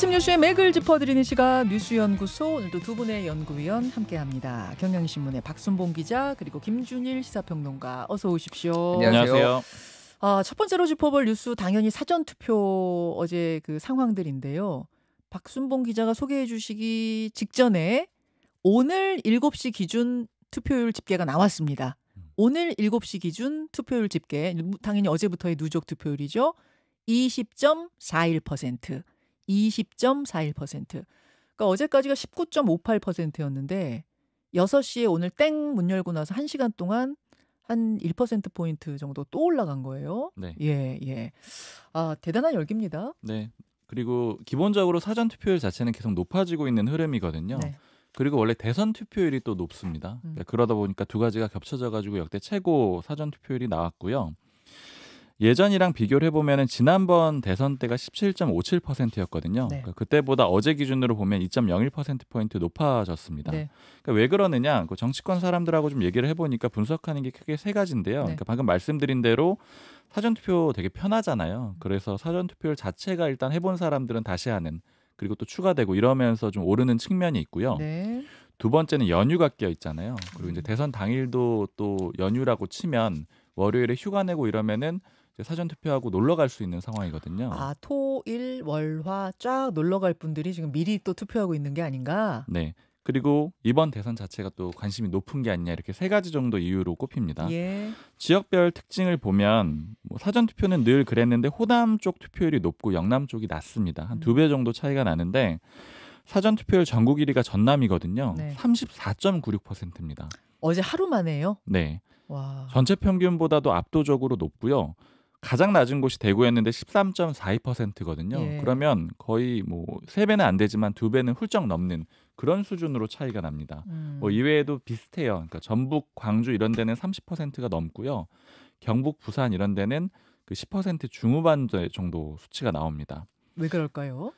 아침 뉴스의 맥을 짚어드리는 시간 뉴스연구소, 오늘도 두 분의 연구위원 함께합니다. 경향신문의 박순봉 기자 그리고 김준일 시사평론가, 어서 오십시오. 안녕하세요. 첫 번째로 짚어볼 뉴스 당연히 사전투표 어제 그 상황들인데요. 박순봉 기자가 소개해 주시기 직전에 오늘 7시 기준 투표율 집계가 나왔습니다. 오늘 7시 기준 투표율 집계, 당연히 어제부터의 누적 투표율이죠. 20.41%. 20.41%. 그러니까 어제까지가 19.58%였는데 6시에 오늘 땡 문 열고 나서 1시간 동안 한 1%포인트 정도 또 올라간 거예요. 네. 예. 대단한 열기입니다. 네. 그리고 기본적으로 사전 투표율 자체는 계속 높아지고 있는 흐름이거든요. 네. 그리고 원래 대선 투표율이 또 높습니다. 그러다 보니까 두 가지가 겹쳐져 가지고 역대 최고 사전 투표율이 나왔고요. 예전이랑 비교를 해보면 지난번 대선 때가 17.57%였거든요. 네. 그러니까 그때보다 어제 기준으로 보면 2.01%포인트 높아졌습니다. 네. 그러니까 왜 그러느냐, 그 정치권 사람들하고 좀 얘기를 해보니까 분석하는 게 크게 세 가지인데요. 네. 그러니까 방금 말씀드린 대로 사전투표 되게 편하잖아요. 그래서 사전투표율 자체가 일단 해본 사람들은 다시 하는, 그리고 또 추가되고 이러면서 좀 오르는 측면이 있고요. 네. 두 번째는 연휴가 껴 있잖아요. 그리고 이제 대선 당일도 또 연휴라고 치면 월요일에 휴가 내고 이러면은 사전 투표하고 놀러 갈 수 있는 상황이거든요. 토, 일, 월, 화 쫙 놀러 갈 분들이 지금 미리 또 투표하고 있는 게 아닌가? 네. 그리고 이번 대선 자체가 또 관심이 높은 게 아니냐, 이렇게 세 가지 정도 이유로 꼽힙니다. 예. 지역별 특징을 보면 사전 투표는 늘 그랬는데 호남 쪽 투표율이 높고 영남 쪽이 낮습니다. 한 2배 정도 차이가 나는데 사전 투표율 전국 1위가 전남이거든요. 네. 34.96%입니다. 어제 하루 만에요? 네. 와. 전체 평균보다도 압도적으로 높고요. 가장 낮은 곳이 대구였는데 13.42%거든요. 예. 그러면 거의 3배는 안 되지만 2배는 훌쩍 넘는 그런 수준으로 차이가 납니다. 이외에도 비슷해요. 그러니까 전북, 광주 이런 데는 30%가 넘고요. 경북, 부산 이런 데는 그 10% 중후반 정도 수치가 나옵니다. 왜 그럴까요?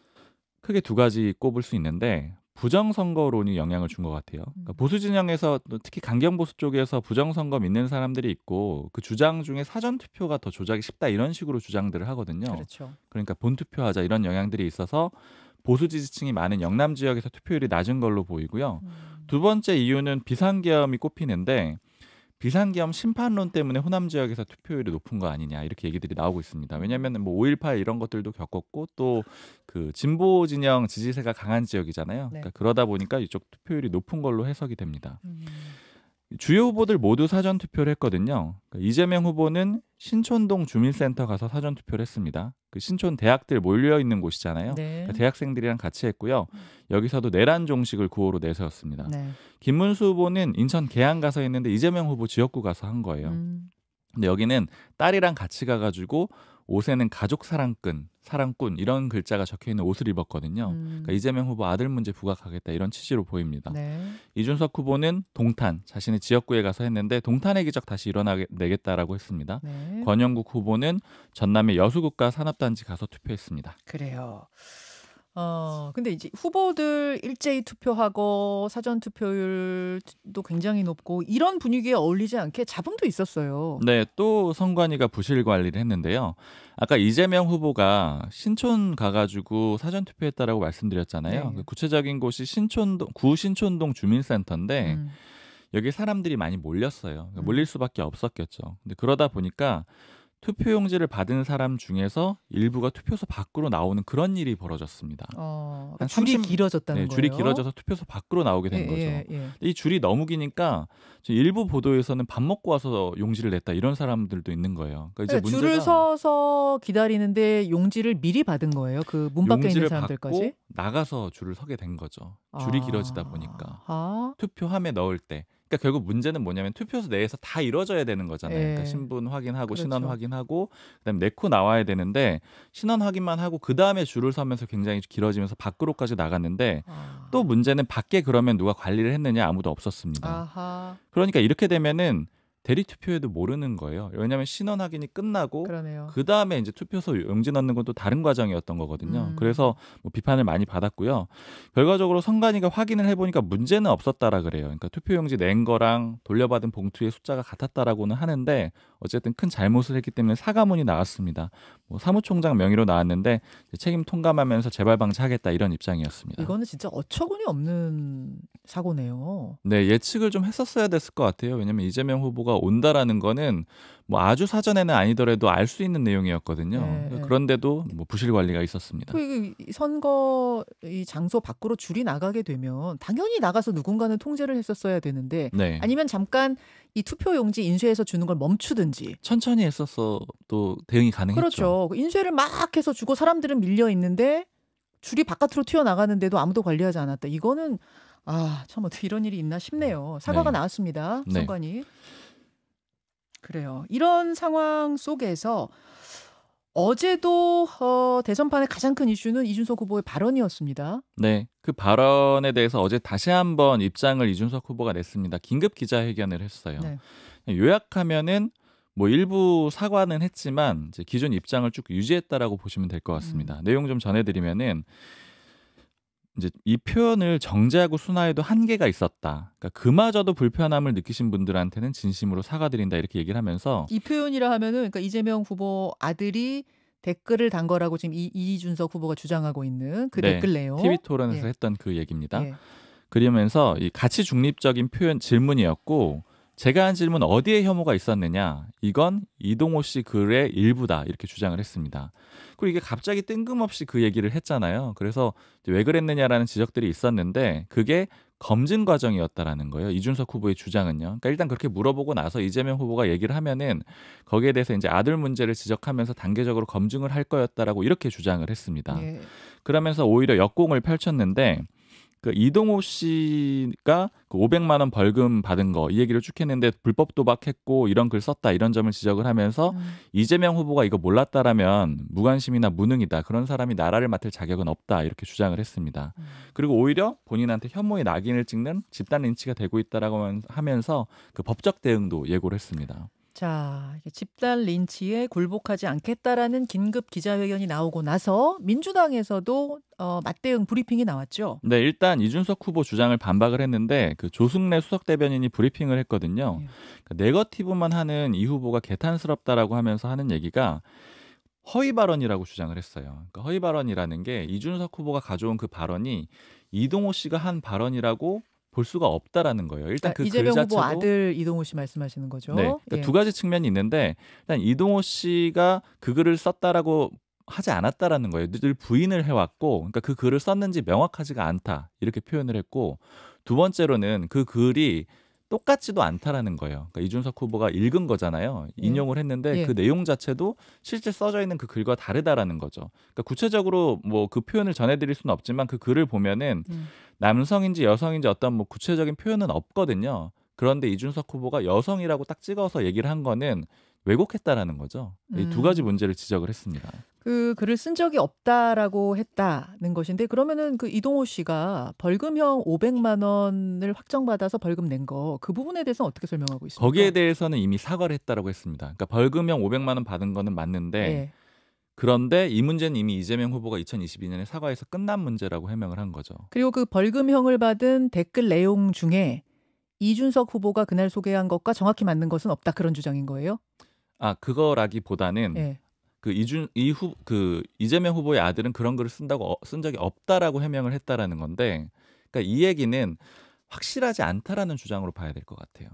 크게 두 가지 꼽을 수 있는데 부정선거론이 영향을 준 것 같아요. 그러니까 보수 진영에서, 특히 강경보수 쪽에서 부정선거 믿는 사람들이 있고 그 주장 중에 사전투표가 더 조작이 쉽다 이런 식으로 주장들을 하거든요. 그렇죠. 그러니까 본투표하자 이런 영향들이 있어서 보수 지지층이 많은 영남 지역에서 투표율이 낮은 걸로 보이고요. 두 번째 이유는 비상계엄이 꼽히는데 비상계엄 심판론 때문에 호남 지역에서 투표율이 높은 거 아니냐, 이렇게 얘기들이 나오고 있습니다. 왜냐하면 5.18 이런 것들도 겪었고 또 그 진보 진영 지지세가 강한 지역이잖아요. 네. 그러니까 그러다 보니까 이쪽 투표율이 높은 걸로 해석이 됩니다. 주요 후보들 모두 사전 투표를 했거든요. 그러니까 이재명 후보는 신촌동 주민센터 가서 사전 투표를 했습니다. 그 신촌 대학들 몰려 있는 곳이잖아요. 네. 그러니까 대학생들이랑 같이 했고요. 여기서도 내란 종식을 구호로 내세웠습니다. 네. 김문수 후보는 인천 계양 가서 했는데 이재명 후보 지역구 가서 한 거예요. 근데 여기는 딸이랑 같이 가가지고 옷에는 가족 사랑꾼 이런 글자가 적혀있는 옷을 입었거든요. 그러니까 이재명 후보 아들 문제 부각하겠다 이런 취지로 보입니다. 네. 이준석 후보는 동탄, 자신의 지역구에 가서 했는데 동탄의 기적 다시 일어나겠다라고 했습니다. 네. 권영국 후보는 전남의 여수국가 산업단지 가서 투표했습니다. 그래요. 근데 이제 후보들 일제히 투표하고 사전 투표율도 굉장히 높고 이런 분위기에 어울리지 않게 잡음도 있었어요. 네, 또 선관위가 부실 관리를 했는데요. 아까 이재명 후보가 신촌 가가지고 사전 투표했다라고 말씀드렸잖아요. 네. 그 구체적인 곳이 구 신촌동 주민센터인데 여기 사람들이 많이 몰렸어요. 그러니까 몰릴 수밖에 없었겠죠. 근데 그러다 보니까 투표용지를 받은 사람 중에서 일부가 투표소 밖으로 나오는 그런 일이 벌어졌습니다. 그러니까 줄이 길어졌다는 거예요. 줄이 길어져서 투표소 밖으로 나오게 된 거죠. 예. 이 줄이 너무 기니까 일부 보도에서는 밥 먹고 와서 용지를 냈다 이런 사람들도 있는 거예요. 그러니까 이제 줄을 서서 기다리는데 용지를 미리 받은 거예요. 그 문 밖에 있는 사람들까지. 받고 나가서 줄을 서게 된 거죠. 줄이 길어지다 보니까. 투표함에 넣을 때. 그러니까 결국 문제는 뭐냐면 투표소 내에서 다 이루어져야 되는 거잖아요. 예. 그러니까 신분 확인하고 그렇죠. 신원 확인하고 그다음에 내코 나와야 되는데 신원 확인만 하고 그다음에 줄을 서면서 굉장히 길어지면서 밖으로까지 나갔는데 또 문제는 밖에 그러면 누가 관리를 했느냐, 아무도 없었습니다. 아하. 그러니까 이렇게 되면은 대리 투표에도 모르는 거예요. 왜냐하면 신원 확인이 끝나고 그러네요. 그 다음에 이제 투표소 용지 넣는 건 또 다른 과정이었던 거거든요. 그래서 뭐 비판을 많이 받았고요. 결과적으로 선관위가 확인을 해보니까 문제는 없었다라 그래요. 그러니까 투표용지 낸 거랑 돌려받은 봉투의 숫자가 같았다라고는 하는데 어쨌든 큰 잘못을 했기 때문에 사과문이 나왔습니다. 뭐 사무총장 명의로 나왔는데 책임 통감하면서 재발 방지하겠다 이런 입장이었습니다. 이거는 진짜 어처구니 없는 사고네요. 네, 예측을 좀 했었어야 됐을 것 같아요. 왜냐면 이재명 후보가 온다라는 거는 뭐 아주 사전에는 아니더라도 알 수 있는 내용이었거든요. 네. 그런데도 뭐 부실 관리가 있었습니다. 그 선거 이 장소 밖으로 줄이 나가게 되면 당연히 나가서 누군가는 통제를 했었어야 되는데 네. 아니면 잠깐 이 투표용지 인쇄해서 주는 걸 멈추든지. 천천히 했었어도 대응이 가능했죠. 그렇죠. 인쇄를 막 해서 주고 사람들은 밀려 있는데 줄이 바깥으로 튀어나가는데도 아무도 관리하지 않았다. 이거는 참 어떻게 이런 일이 있나 싶네요. 사과가 네. 나왔습니다. 네. 선관위. 그래요. 이런 상황 속에서 어제도 대선판의 가장 큰 이슈는 이준석 후보의 발언이었습니다. 네, 그 발언에 대해서 어제 다시 한번 입장을 이준석 후보가 냈습니다. 긴급 기자회견을 했어요. 네. 요약하면은 뭐 일부 사과는 했지만 이제 기존 입장을 쭉 유지했다라고 보시면 될 것 같습니다. 내용 좀 전해드리면은 이제 이 표현을 정제하고 순화해도 한계가 있었다. 그러니까 그마저도 불편함을 느끼신 분들한테는 진심으로 사과드린다 이렇게 얘기를 하면서 이 표현이라 하면은 그러니까 이재명 후보 아들이 댓글을 단 거라고 지금 이준석 후보가 주장하고 있는 그 네, 댓글 내용. TV 토론에서 예. 했던 그 얘기입니다. 예. 그러면서 이 가치 중립적인 표현 질문이었고 제가 한 질문 어디에 혐오가 있었느냐 이건 이동호 씨 글의 일부다 이렇게 주장을 했습니다. 그리고 이게 갑자기 뜬금없이 그 얘기를 했잖아요. 그래서 왜 그랬느냐라는 지적들이 있었는데 그게 검증 과정이었다라는 거예요. 이준석 후보의 주장은요. 그러니까 일단 그렇게 물어보고 나서 이재명 후보가 얘기를 하면은 거기에 대해서 이제 아들 문제를 지적하면서 단계적으로 검증을 할 거였다라고 이렇게 주장을 했습니다. 예. 그러면서 오히려 역공을 펼쳤는데 그 이동호 씨가 그 500만 원 벌금 받은 거 이 얘기를 쭉 했는데 불법 도박했고 이런 글 썼다 이런 점을 지적을 하면서 이재명 후보가 이거 몰랐다라면 무관심이나 무능이다. 그런 사람이 나라를 맡을 자격은 없다. 이렇게 주장을 했습니다. 그리고 오히려 본인한테 혐오의 낙인을 찍는 집단 린치가 되고 있다라고 하면서 그 법적 대응도 예고를 했습니다. 자, 집단 린치에 굴복하지 않겠다라는 긴급 기자회견이 나오고 나서 민주당에서도 맞대응 브리핑이 나왔죠. 네, 일단 이준석 후보 주장을 반박을 했는데 그 조승래 수석 대변인이 브리핑을 했거든요. 그러니까 네거티브만 하는 이 후보가 개탄스럽다라고 하면서 하는 얘기가 허위 발언이라고 주장을 했어요. 그러니까 허위 발언이라는 게 이준석 후보가 가져온 그 발언이 이동호 씨가 한 발언이라고 볼 수가 없다라는 거예요. 일단 그 이재명 글 후보 자체도 아들 이동호 씨 말씀하시는 거죠. 네, 그러니까 예. 두 가지 측면이 있는데 일단 이동호 씨가 그 글을 썼다라고 하지 않았다라는 거예요. 늘 부인을 해왔고, 그러니까 그 글을 썼는지 명확하지가 않다 이렇게 표현을 했고, 두 번째로는 그 글이 똑같지도 않다라는 거예요. 그러니까 이준석 후보가 읽은 거잖아요. 인용을 했는데 예. 그 내용 자체도 실제 써져 있는 그 글과 다르다라는 거죠. 그러니까 구체적으로 뭐 그 표현을 전해드릴 수는 없지만 그 글을 보면은 남성인지 여성인지 어떤 뭐 구체적인 표현은 없거든요. 그런데 이준석 후보가 여성이라고 딱 찍어서 얘기를 한 거는 왜곡했다라는 거죠. 이 두 가지 문제를 지적을 했습니다. 그 글을 쓴 적이 없다라고 했다는 것인데 그러면은 그 이동호 씨가 벌금형 500만 원을 확정받아서 벌금 낸 거 그 부분에 대해서는 어떻게 설명하고 있습니까? 거기에 대해서는 이미 사과를 했다라고 했습니다. 그러니까 벌금형 500만 원 받은 거는 맞는데 예. 그런데 이 문제는 이미 이재명 후보가 2022년에 사과해서 끝난 문제라고 해명을 한 거죠. 그리고 그 벌금형을 받은 댓글 내용 중에 이준석 후보가 그날 소개한 것과 정확히 맞는 것은 없다 그런 주장인 거예요? 그거라기보다는 예. 이재명 후보의 아들은 그런 글을 쓴 적이 없다라고 해명을 했다라는 건데, 그러니까 이 얘기는 확실하지 않다라는 주장으로 봐야 될 것 같아요.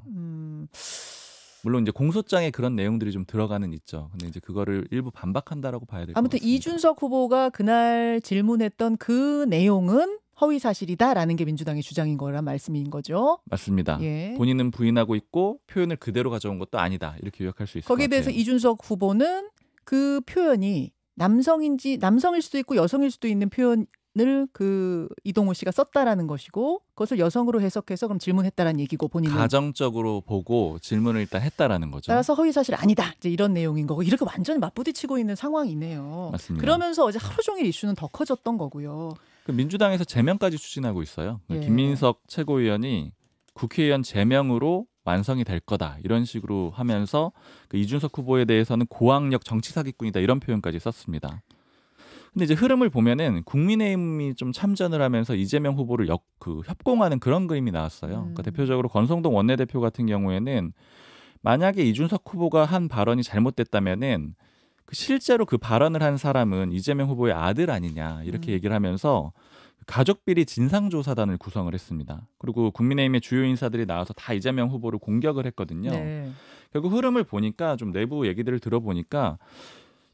물론 이제 공소장에 그런 내용들이 좀 들어가는 있죠. 근데 이제 그거를 일부 반박한다라고 봐야 될 것 아무튼 같습니다. 이준석 후보가 그날 질문했던 그 내용은 허위 사실이다라는 게 민주당의 주장인 거란 말씀인 거죠. 맞습니다. 예. 본인은 부인하고 있고 표현을 그대로 가져온 것도 아니다. 이렇게 요약할 수 있을 것 거기에 같아요. 대해서 이준석 후보는 그 표현이 남성일 수도 있고 여성일 수도 있는 표현을 그 이동호 씨가 썼다라는 것이고 그것을 여성으로 해석해서 그럼 질문했다라는 얘기고 본인은 가정적으로 보고 질문을 일단 했다라는 거죠. 따라서 허위 사실 아니다. 이제 이런 내용인 거고 이렇게 완전히 맞부딪히고 있는 상황이네요. 맞습니다. 그러면서 어제 하루 종일 이슈는 더 커졌던 거고요. 민주당에서 제명까지 추진하고 있어요. 예. 김민석 최고위원이 국회의원 제명으로 완성이 될 거다 이런 식으로 하면서 그 이준석 후보에 대해서는 고학력 정치 사기꾼이다 이런 표현까지 썼습니다. 근데 이제 흐름을 보면은 국민의힘이 좀 참전을 하면서 이재명 후보를 협공하는 그런 그림이 나왔어요. 그러니까 대표적으로 권성동 원내대표 같은 경우에는 만약에 이준석 후보가 한 발언이 잘못됐다면은 실제로 그 발언을 한 사람은 이재명 후보의 아들 아니냐 이렇게 얘기를 하면서 가족비리 진상조사단을 구성을 했습니다. 그리고 국민의힘의 주요 인사들이 나와서 다 이재명 후보를 공격을 했거든요. 네. 결국 흐름을 보니까 좀 내부 얘기들을 들어보니까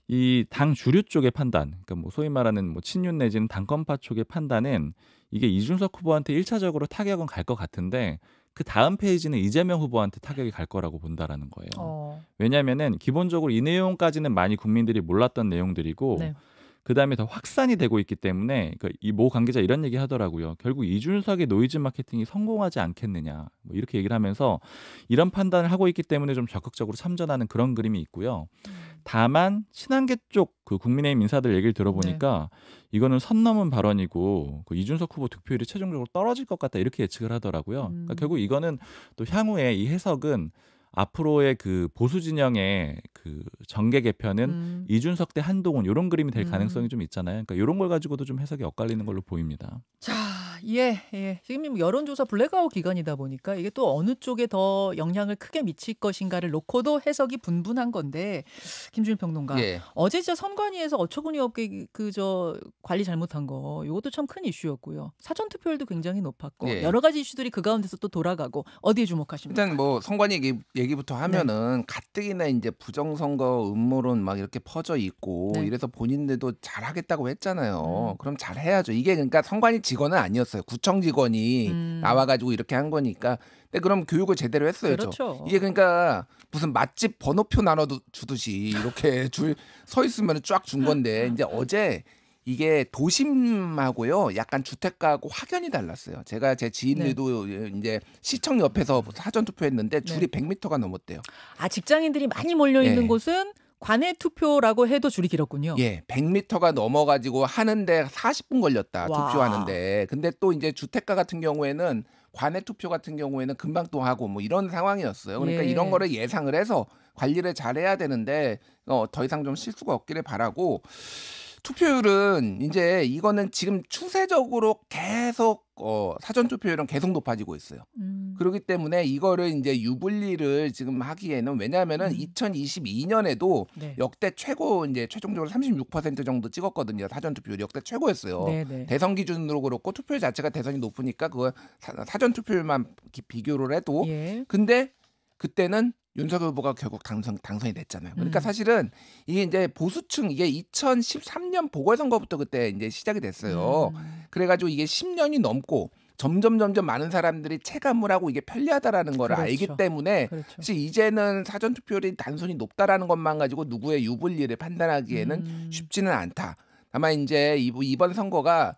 이 당 주류 쪽의 판단, 그러니까 뭐 소위 말하는 뭐 친윤 내지는 당권파 쪽의 판단은 이게 이준석 후보한테 1차적으로 타격은 갈 것 같은데 그 다음 페이지는 이재명 후보한테 타격이 갈 거라고 본다라는 거예요. 왜냐하면은 기본적으로 이 내용까지는 많이 국민들이 몰랐던 내용들이고 네. 그다음에 더 확산이 되고 있기 때문에 이 모 관계자 이런 얘기 하더라고요. 결국 이준석의 노이즈 마케팅이 성공하지 않겠느냐 뭐 이렇게 얘기를 하면서 이런 판단을 하고 있기 때문에 좀 적극적으로 참전하는 그런 그림이 있고요. 다만 친한계 쪽 그 국민의힘 인사들 얘기를 들어보니까 이거는 선 넘은 발언이고 그 이준석 후보 득표율이 최종적으로 떨어질 것 같다 이렇게 예측을 하더라고요. 그러니까 결국 이거는 또 향후에 이 해석은 앞으로의 그 보수 진영의 그 정계 개편은 이준석 대 한동훈 이런 그림이 될 가능성이 좀 있잖아요. 그러니까 이런 걸 가지고도 좀 해석이 엇갈리는 걸로 보입니다. 자, 예. 지금 뭐 여론조사 블랙아웃 기간이다 보니까 이게 또 어느 쪽에 더 영향을 크게 미칠 것인가를 놓고도 해석이 분분한 건데 김준일 평론가 어제 진짜 선관위에서 어처구니 없게 저 관리 잘못한 거 이것도 참 큰 이슈였고요. 사전 투표율도 굉장히 높았고 여러 가지 이슈들이 그 가운데서 또 돌아가고 어디에 주목하십니까? 일단 뭐 선관위 얘기부터 하면은 가뜩이나 이제 부정선거 음모론 막 이렇게 퍼져 있고 이래서 본인들도 잘하겠다고 했잖아요. 그럼 잘해야죠. 이게 그러니까 선관위 직원은 아니었어요. 구청 직원이 나와가지고 이렇게 한 거니까. 근데 그럼 교육을 제대로 했어야죠. 그렇죠. 이게 그러니까 무슨 맛집 번호표 나눠 주듯이 이렇게 줄 서 있으면 쫙 준 건데 이제 어제 이게 도심하고요, 약간 주택가하고 확연히 달랐어요. 제가 제 지인들도 이제 시청 옆에서 사전 투표했는데 줄이 100m가 넘었대요. 아, 직장인들이 많이 몰려 있는 곳은 관외 투표라고 해도 줄이 길었군요. 100m가 넘어가지고 하는데 40분 걸렸다. 투표하는데. 근데 또 이제 주택가 같은 경우에는 관외 투표 같은 경우에는 금방 또 하고 뭐 이런 상황이었어요. 그러니까 이런 거를 예상을 해서 관리를 잘해야 되는데 더 이상 좀 실수가 없기를 바라고. 투표율은 이제 이거는 지금 추세적으로 계속 사전 투표율은 계속 높아지고 있어요. 그렇기 때문에 이거를 이제 유불리를 지금 하기에는 왜냐하면은 2022년에도 역대 최고 이제 최종적으로 36% 정도 찍었거든요. 사전 투표율 역대 최고였어요. 대선 기준으로 그렇고 투표율 자체가 대선이 높으니까 그거 사전 투표율만 비교를 해도 근데 그때는 윤석열 후보가 결국 당선이 됐잖아요. 그러니까 사실은 이게 이제 보수층 이게 2013년 보궐선거부터 그때 이제 시작이 됐어요. 그래가지고 이게 10년이 넘고 점점 많은 사람들이 체감을 하고 이게 편리하다라는 걸 알기 때문에 사실 이제는 사전 투표율이 단순히 높다라는 것만 가지고 누구의 유불리를 판단하기에는 쉽지는 않다. 다만 이제 이번 선거가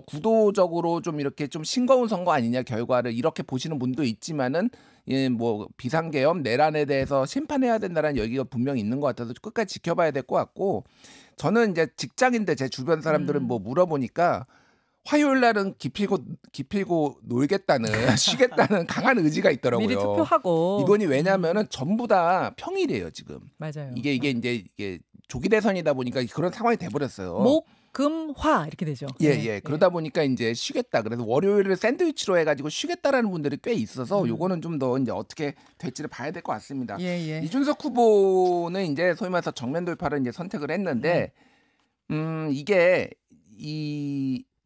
구도적으로 좀 이렇게 좀 싱거운 선거 아니냐 결과를 이렇게 보시는 분도 있지만은 뭐 비상계엄 내란에 대해서 심판해야 된다는 얘기가 분명히 있는 것 같아서 끝까지 지켜봐야 될 것 같고 저는 이제 직장인들 제 주변 사람들은 뭐 물어보니까 화요일 날은 기필고 놀겠다는 쉬겠다는 강한 의지가 있더라고요. 미리 투표하고 이번이 왜냐면은 전부 다 평일이에요 지금. 맞아요. 이게 이제 조기 대선이다 보니까 그런 상황이 돼버렸어요. 목, 금, 화 이렇게 되죠. 그러다 보니까 이제 쉬겠다. 그래서 월요일을 샌드위치로 해가지고 쉬겠다라는 분들이 꽤 있어서 요거는 좀 더 이제 어떻게 될지를 봐야 될 것 같습니다. 이준석 후보는 이제 소위 말해서 정면 돌파를 이제 선택을 했는데 이게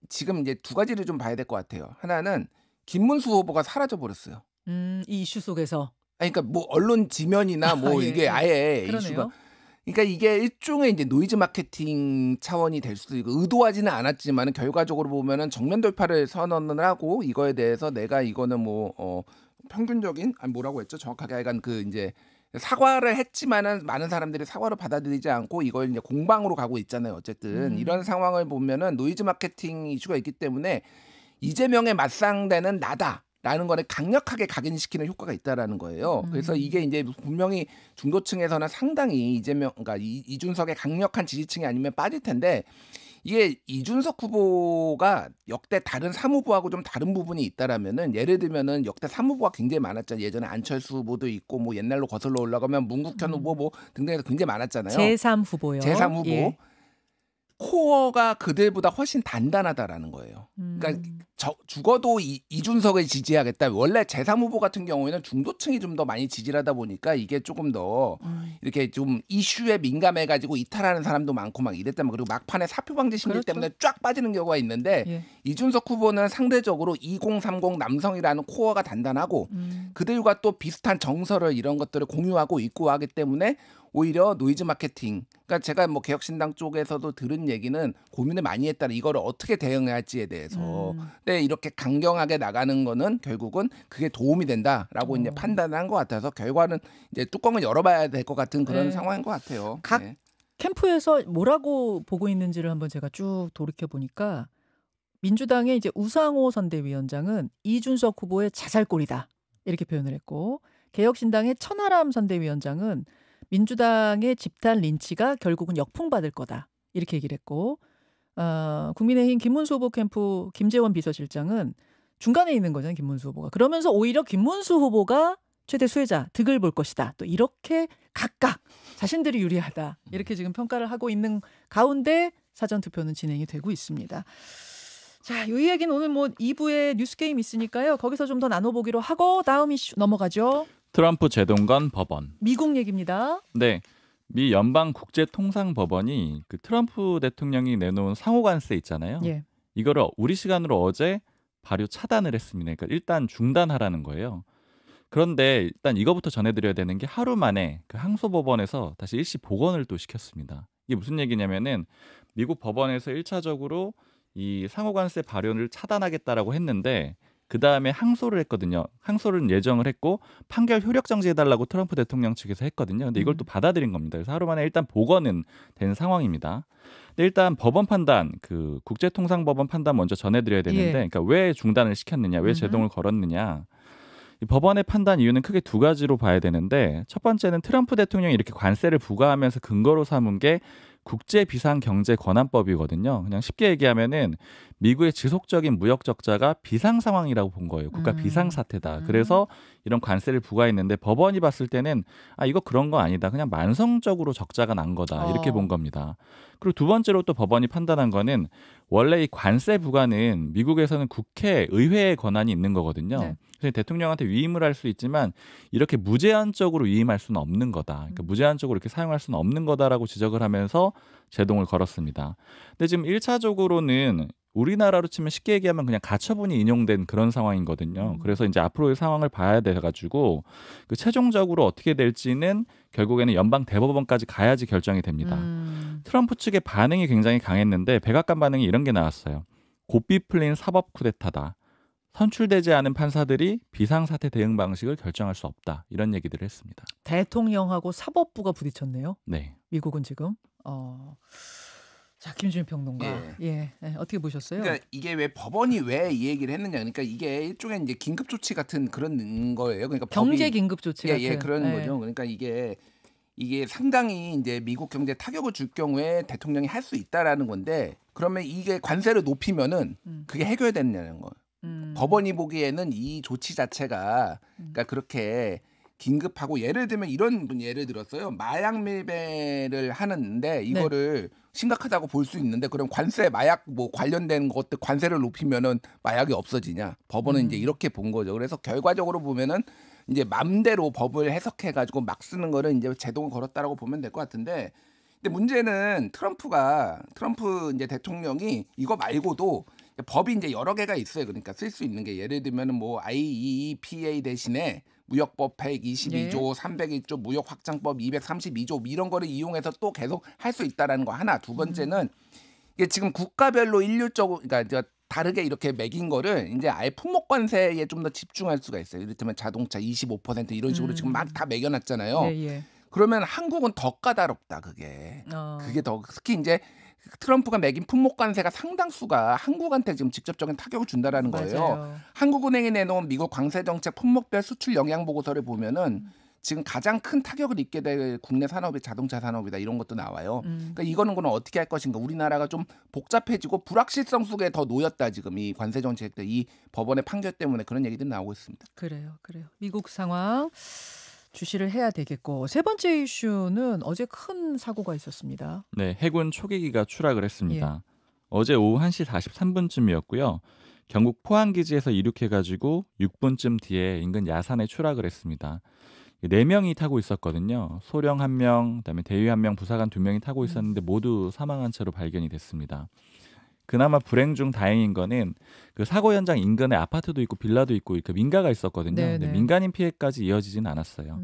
지금 이제 두 가지를 좀 봐야 될 것 같아요. 하나는 김문수 후보가 사라져 버렸어요. 이 이슈 속에서. 그러니까 뭐 언론 지면이나 뭐 이게 아예 그러네요. 이슈가. 그러니까 이게 일종의 이제 노이즈 마케팅 차원이 될 수도 있고 의도하지는 않았지만 결과적으로 보면은 정면 돌파를 선언을 하고 이거에 대해서 내가 이거는 뭐 평균적인 뭐라고 했죠? 정확하게 약간 그 이제 사과를 했지만은 많은 사람들이 사과를 받아들이지 않고 이걸 이제 공방으로 가고 있잖아요. 어쨌든 이런 상황을 보면은 노이즈 마케팅 이슈가 있기 때문에 이재명에 맞상대는 나다. 라는 거를 강력하게 각인시키는 효과가 있다라는 거예요. 그래서 이게 이제 분명히 중도층에서는 상당히 그러니까 이준석의 강력한 지지층이 아니면 빠질 텐데 이게 이준석 후보가 역대 다른 사무부하고 좀 다른 부분이 있다라면은 예를 들면은 역대 사무부가 굉장히 많았잖아요. 예전에 안철수 후보도 있고 뭐 옛날로 거슬러 올라가면 문국현 후보 뭐 등등해서 굉장히 많았잖아요. 제3 후보요. 제3 후보. 예. 코어가 그들보다 훨씬 단단하다라는 거예요. 그러니까 죽어도 이준석을 지지하겠다. 원래 제3 후보 같은 경우에는 중도층이 좀 더 많이 지지를 하다 보니까 이게 조금 더 이렇게 좀 이슈에 민감해가지고 이탈하는 사람도 많고 막 이랬다면 그리고 막판에 사표 방지 심리 그렇죠. 때문에 쫙 빠지는 경우가 있는데 예. 이준석 후보는 상대적으로 2030 남성이라는 코어가 단단하고 그들과 또 비슷한 정서를 이런 것들을 공유하고 있고 하기 때문에 오히려 노이즈 마케팅. 그러니까 제가 뭐 개혁신당 쪽에서도 들은 얘기는 고민을 많이 했다는 이거를 어떻게 대응해야 할지에 대해서. 근데 이렇게 강경하게 나가는 거는 결국은 그게 도움이 된다라고 이제 판단한 것 같아서 결과는 이제 뚜껑을 열어봐야 될 것 같은 그런 네. 상황인 것 같아요. 각 네. 캠프에서 뭐라고 보고 있는지를 한번 제가 쭉 돌이켜 보니까 민주당의 이제 우상호 선대위원장은 이준석 후보의 자살골이다 이렇게 표현을 했고 개혁신당의 천하람 선대위원장은 민주당의 집단 린치가 결국은 역풍받을 거다 이렇게 얘기를 했고 국민의힘 김문수 후보 캠프 김재원 비서실장은 중간에 있는 거잖아요. 김문수 후보가. 그러면서 오히려 김문수 후보가 최대 수혜자 득을 볼 것이다. 또 이렇게 각각 자신들이 유리하다. 이렇게 지금 평가를 하고 있는 가운데 사전투표는 진행이 되고 있습니다. 자, 이 이야기는 오늘 뭐 2부에 뉴스게임 있으니까요. 거기서 좀 더 나눠보기로 하고 다음 이슈 넘어가죠. 트럼프 제동관 법원. 미국 얘기입니다. 네. 미 연방국제통상법원이 그 트럼프 대통령이 내놓은 상호관세 있잖아요. 예. 이거를 우리 시간으로 어제 발효 차단을 했습니다. 그러니까 일단 중단하라는 거예요. 그런데 일단 이거부터 전해드려야 되는 게 하루 만에 그 항소법원에서 다시 일시 복원을 또 시켰습니다. 이게 무슨 얘기냐면은 미국 법원에서 1차적으로 이 상호관세 발효를 차단하겠다라고 했는데 그 다음에 항소를 했거든요. 항소를 예정을 했고 판결 효력 정지해달라고 트럼프 대통령 측에서 했거든요. 근데 이걸 또 받아들인 겁니다. 그래서 하루 만에 일단 복원은 된 상황입니다. 근데 일단 법원 판단, 그 국제통상법원 판단 먼저 전해드려야 되는데, 예. 그러니까 왜 중단을 시켰느냐, 왜 제동을 걸었느냐. 이 법원의 판단 이유는 크게 두 가지로 봐야 되는데, 첫 번째는 트럼프 대통령이 이렇게 관세를 부과하면서 근거로 삼은 게 국제비상경제권한법이거든요. 그냥 쉽게 얘기하면은 미국의 지속적인 무역 적자가 비상 상황이라고 본 거예요. 국가 비상 사태다. 그래서 이런 관세를 부과했는데 법원이 봤을 때는 이거 그런 거 아니다. 그냥 만성적으로 적자가 난 거다. 이렇게 본 겁니다. 그리고 두 번째로 또 법원이 판단한 거는 원래 이 관세 부과는 미국에서는 국회, 의회의 권한이 있는 거거든요. 네. 그래서 대통령한테 위임을 할 수 있지만 이렇게 무제한적으로 위임할 수는 없는 거다. 그러니까 무제한적으로 이렇게 사용할 수는 없는 거다라고 지적을 하면서 제동을 걸었습니다. 근데 지금 1차적으로는 우리나라로 치면 쉽게 얘기하면 그냥 가처분이 인용된 그런 상황이거든요. 그래서 이제 앞으로의 상황을 봐야 돼가지고 그 최종적으로 어떻게 될지는 결국에는 연방 대법원까지 가야지 결정이 됩니다. 트럼프 측의 반응이 굉장히 강했는데 백악관 반응이 이런 게 나왔어요. 고삐 풀린 사법 쿠데타다. 선출되지 않은 판사들이 비상사태 대응 방식을 결정할 수 없다. 이런 얘기들을 했습니다. 대통령하고 사법부가 부딪혔네요. 네. 미국은 지금. 자, 김준일 평론가. 예. 예. 어떻게 보셨어요? 그러니까 이게 왜 법원이 왜 이 얘기를 했느냐. 그러니까 이게 일종의 이제 긴급 조치 같은 그런 거예요. 그러니까 경제 긴급 조치 같은. 예, 그런 거죠. 그러니까 이게 상당히 이제 미국 경제에 타격을 줄 경우에 대통령이 할 수 있다라는 건데 그러면 이게 관세를 높이면은 그게 해결되느냐는 거예요. 법원이 보기에는 이 조치 자체가 그러니까 그렇게 긴급하고 예를 들면 이런 예를 들었어요. 마약 밀배를 하는데 이거를 심각하다고 볼 수 있는데 그럼 관세 마약 뭐 관련된 것들 관세를 높이면은 마약이 없어지냐? 법원은 이제 이렇게 본 거죠. 그래서 결과적으로 보면은 이제 맘대로 법을 해석해 가지고 막 쓰는 거를 이제 제동을 걸었다라고 보면 될 것 같은데 근데 문제는 트럼프 이제 대통령이 이거 말고도 법이 이제 여러 개가 있어요. 그러니까 쓸 수 있는 게 예를 들면은 뭐 IEEPA 대신에 무역법 122조, 301조, 무역확장법 232조 이런 거를 이용해서 또 계속 할 수 있다라는 거 하나. 두 번째는 이게 지금 국가별로 일률적으로 그러니까 다르게 이렇게 매긴 거를 이제 아예 품목 관세에 좀 더 집중할 수가 있어요. 이를테면 자동차 25% 이런 식으로 지금 막 다 매겨놨잖아요. 예. 그러면 한국은 더 까다롭다 그게. 그게 더 특히 이제 트럼프가 매긴 품목 관세가 상당수가 한국한테 지금 직접적인 타격을 준다라는 거예요. 맞아요. 한국은행이 내놓은 미국 관세 정책 품목별 수출 영향 보고서를 보면은 지금 가장 큰 타격을 입게 될 국내 산업이 자동차 산업이다 이런 것도 나와요. 그러니까 이거는 그럼 어떻게 할 것인가. 우리나라가 좀 복잡해지고 불확실성 속에 더 놓였다 지금 이 관세 정책들 이 법원의 판결 때문에 그런 얘기들이 나오고 있습니다. 그래요. 미국 상황 주시를 해야 되겠고 세 번째 이슈는 어제 큰 사고가 있었습니다. 네, 해군 초계기가 추락을 했습니다. 어제 오후 1시 43분쯤이었고요. 경북 포항기지에서 이륙해가지고 6분쯤 뒤에 인근 야산에 추락을 했습니다. 4명이 타고 있었거든요. 소령 1명, 그다음에 대위 1명, 부사관 2명이 타고 있었는데 모두 사망한 채로 발견이 됐습니다. 그나마 불행 중 다행인 거는 그 사고 현장 인근에 아파트도 있고 빌라도 있고 그 민가가 있었거든요. 근데 민간인 피해까지 이어지진 않았어요.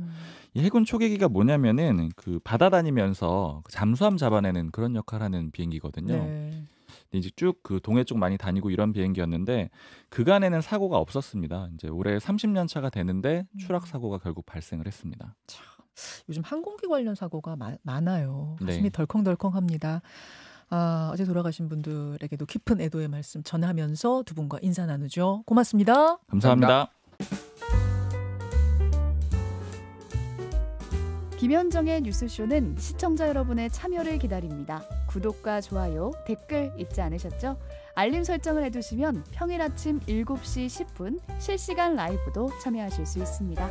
이 해군 초계기가 뭐냐면은 그 바다 다니면서 잠수함 잡아내는 그런 역할을 하는 비행기거든요. 근데 이제 쭉 그 동해 쪽 많이 다니고 이런 비행기였는데 그간에는 사고가 없었습니다. 이제 올해 30년 차가 되는데 추락 사고가 결국 발생을 했습니다. 참, 요즘 항공기 관련 사고가 많아요. 가슴이 네. 덜컹덜컹합니다. 어제 돌아가신 분들에게도 깊은 애도의 말씀 전하면서 두 분과 인사 나누죠. 고맙습니다. 감사합니다. 김현정의 뉴스쇼는 시청자 여러분의 참여를 기다립니다. 구독과 좋아요, 댓글 잊지 않으셨죠? 알림 설정을 해두시면 평일 아침 7시 10분 실시간 라이브도 참여하실 수 있습니다.